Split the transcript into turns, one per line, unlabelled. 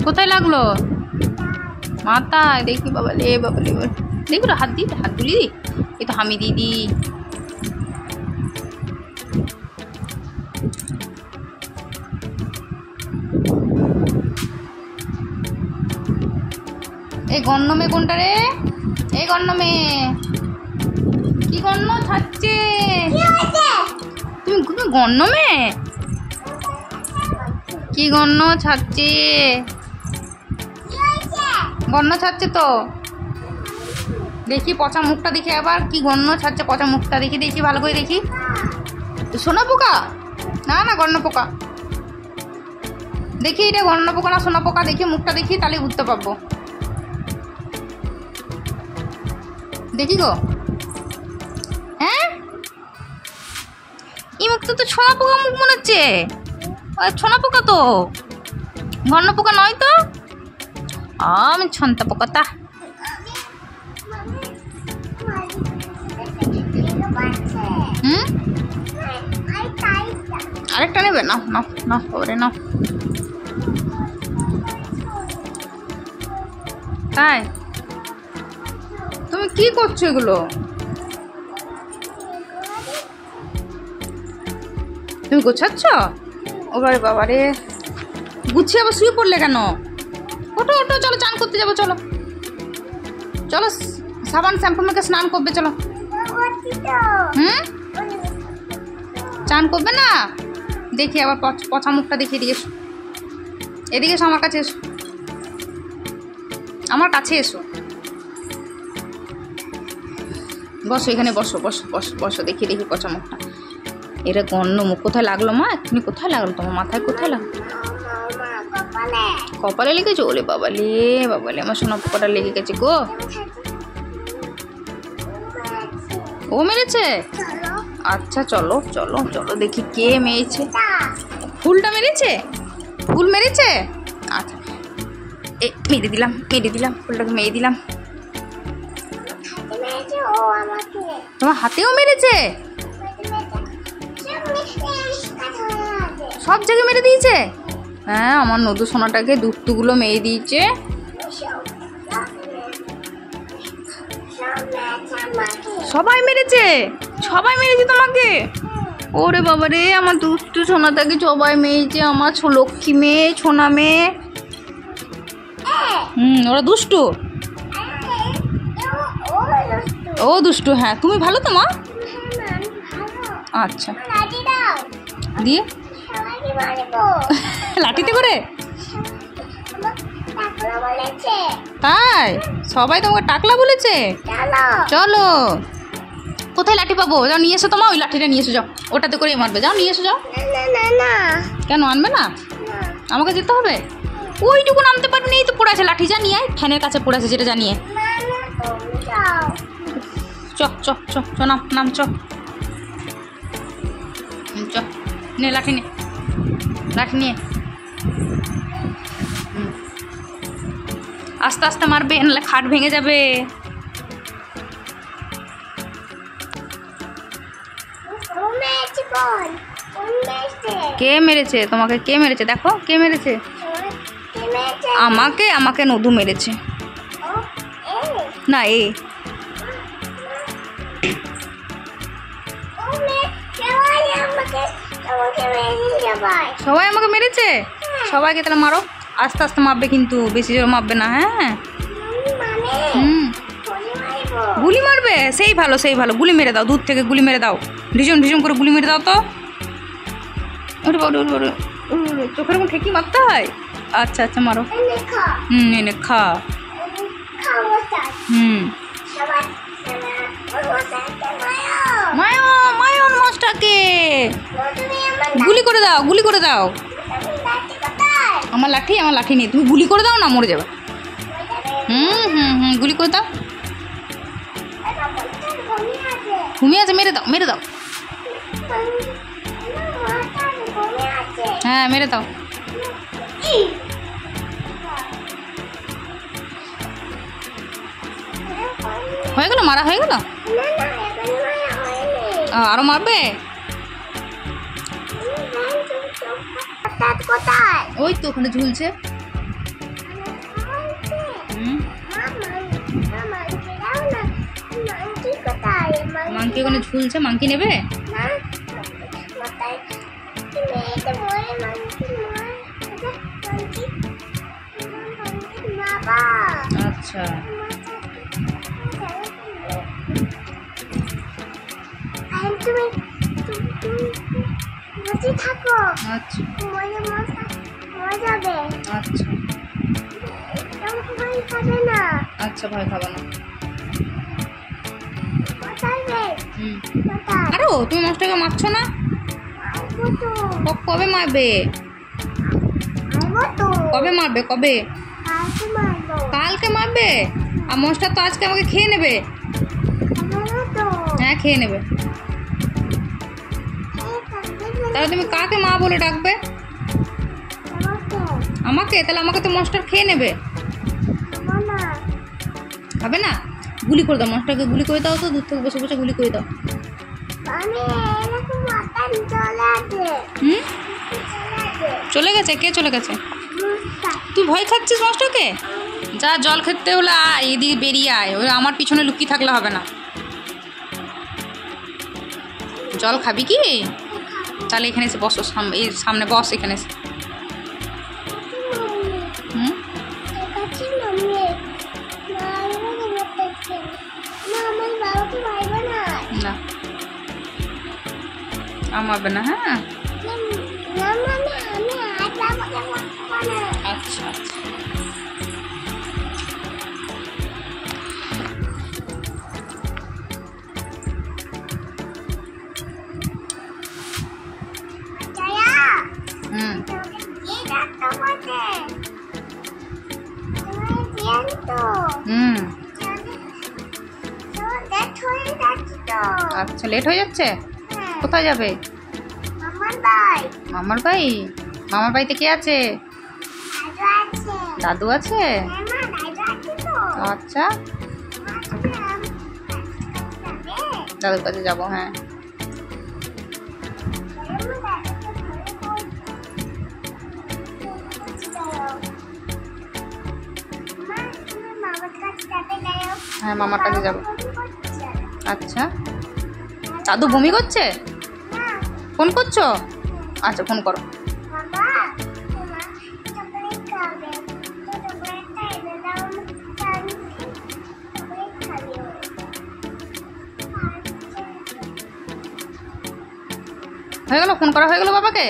কোথায় লাগলো? মাথায়। দেখি বাবালে বাবালে, দেখি হাত দি, হাত তুলি দি। এই তো হামি দিদি। এই গন্নমে কোনটা রে? এই গন্নমে কি গন্ন ছাড়ছে? তুমি গন্নমে কি গন্ন ছাড়ছে? গন্ন ছাড়ছে তো। দেখি পচা মুখটা দেখি আবার, কি গন্ন ছাড়ছে পচা মুখটা দেখি, দেখি ভালো করে দেখি। সোনা পোকা? না না, গন্ন পোকা। দেখি এটা গন্ন পোকা না সোনা পোকা, দেখি মুখটা দেখি, তাহলে বুঝতে পারবো। দেখি গো। হ্যাঁ, এই মুখটা তো ছোনা পোকা মুখ মনে হচ্ছে। ছোনা পোকা তো, গন্ন পোকা নয় তো। আমি ছন্তা পোকা তা। আরেকটা নেবে? না না না, ওরে না। তাই তুমি কি করছো এগুলো? তুমি গোছাচ্ছ? ওরে বাবারে, গুছিয়ে আবার শুয়ে পড়লে কেন? ওঠো ওঠো, চলো চান করতে যাবো। চলো চলো, সাবান শ্যাম্পু মেখে স্নান করবে। চলো। চান করবে না? দেখি আবার পচা মুখটা দেখি। এদিকে এসো, এদিকে এসো, আমার কাছে এসো, আমার কাছে এসো। বসো এখানে, বসো বসো বসো বসো। দেখি দেখি পচা মুখটা। এটা গন্ধ মুখ। কোথায় লাগলো মা? এক্ষুনি কোথায় লাগলো? তোমার মাথায় কোথায় লাগলো? কপালে লেগেছে? ওরে বাবালে বাবালে, আমার সোনা পোকাটা লেগে গেছে গো। ও মেরেছে? আচ্ছা চলো চলো চলো, দেখি কে মেরেছে। ফুলটা মেরেছে? ফুল মেরেছে? আচ্ছা, মেরে দিলাম, মেরে দিলাম, ফুলটাকে মেরে দিলাম। তোমার হাতেও মেরেছে? সব জায়গায় মেরে দিয়েছে? হ্যাঁ, আমার নদু সোনাটাকে দুধগুলো মেরে দিয়েছে। সবাই মেরেছে? সবাই মেরেছে তোমাকে? ওরে বাবা রে, আমার দুষ্টু সোনাটাকে সবাই মেরেছে। আমার লক্ষ্মী মেয়ে, সোনা মেয়ে। ওরা দুষ্টু। ও দুষ্টু। হ্যাঁ, তুমি ভালো তো মা? আচ্ছা, দিয়ে লাঠিতে করে? তাই? সবাই তোমাকে টাকলা বলেছে? চলো। কোথায় লাঠি পাবো? যাও নিয়ে এসো। তোমার ওই লাঠিটা নিয়ে এসো, যাও। ওটাতে করে মারবে। যাও নিয়ে এসো, যাও। কেন আনবে না? আমাকে যেতে হবে? ওইটুকু নামতে পারবে না? এই তো পড়ে আছে লাঠি। যা নিয়ে আয়, ফ্যানের কাছে পড়ে আছে, যেটা জানিয়ে। চ চ চ চ, নাম নাম, চ চ। নে লাঠি, নে লাঠি নিয়ে। আস্তে আস্তে মারবে, নাহলে খাট ভেঙে যাবে। কে মেরেছে তোমাকে? কে মেরেছে? দেখো কে মেরেছে। আমাকে? আমাকে নদু মেরেছে। না, এ সবাই আমাকে মেরেছে? সবাইকে তাহলে মারো। আস্তে আস্তে মারবে কিন্তু, বেশি জোর মারবে না। হ্যাঁ, গুলি মারবে? সেই ভালো, সেই ভালো। গুলি মেরে দাও, দূর থেকে গুলি মেরে দাও। ঢিসুম ঢিসুম করে গুলি মেরে দাও তো। চোখের মুখ ঠেকি মারতে হয়? আচ্ছা আচ্ছা, মারো। এনে খা। মায়ন মাছটাকে গুলি করে দাও, গুলি করে দাও। আমার লাঠি, আমার লাঠি নেই। তুমি গুলি করে দাও না, মরে যাবে। গুলি করে দাও। ঘুমিয়ে আছে? মেরে দাও, মেরে দাও। হ্যাঁ, মেরে দাও। হয়ে গেল? মারা হয়ে গেল? আরো মারবে? ওই তো ওখানে ঝুলছে। মাংকি ওখানে ঝুলছে, মাংকি নেবে? আচ্ছা
থাকো।
আচ্ছা
যাবে।
আচ্ছা
ভয় খাবে না।
আচ্ছা, ভয় খাবো না। হুম।
কোথায়?
আরো তুমি মাছটাকে মারছো না? কবে মারবে? কবে মারবে? কবে? কালকে মারবে? আর মনস্টার তো আজকে আমাকে খেয়ে নেবে। হ্যাঁ, খেয়ে নেবে। তাহলে তুমি কাকে মা বলে ডাকবে? আমাকে? তাহলে আমাকে তো মনস্টার খেয়ে নেবে। খাবে না? গুলি করে দাও, মনস্টারকে গুলি করে দাও তো, দূর থেকে বসে বসে গুলি করে দাও। হুম, চলে গেছে? কে চলে গেছে? তুই ভয় খাচ্ছিস মনস্টারকে? যা, জল খেতে হলে আয়, এদিকে বেরিয়ে আয়। ওই আমার পিছনে লুকিয়ে থাকলে হবে না। জল খাবি কি? তাহলে এখানে এসে বসো, এই সামনে বস, এখানে এসে। হুম, না আমাবে না। হ্যাঁ, আচ্ছা হুম হুম। আচ্ছা, লেট হয়ে যাচ্ছে? কোথায় যাবে? মামার বাড়ি? মামার বাড়িতে কে আছে? দাদু আছে? আচ্ছা, দাদুর কাছে যাবো। হ্যাঁ, হ্যাঁ, মামার কাছে যাবো। আচ্ছা, দাদু বমি করছে? ফোন করছো? আচ্ছা, ফোন করো। হয়ে গেল? ফোন করা হয়ে গেল বাবাকে?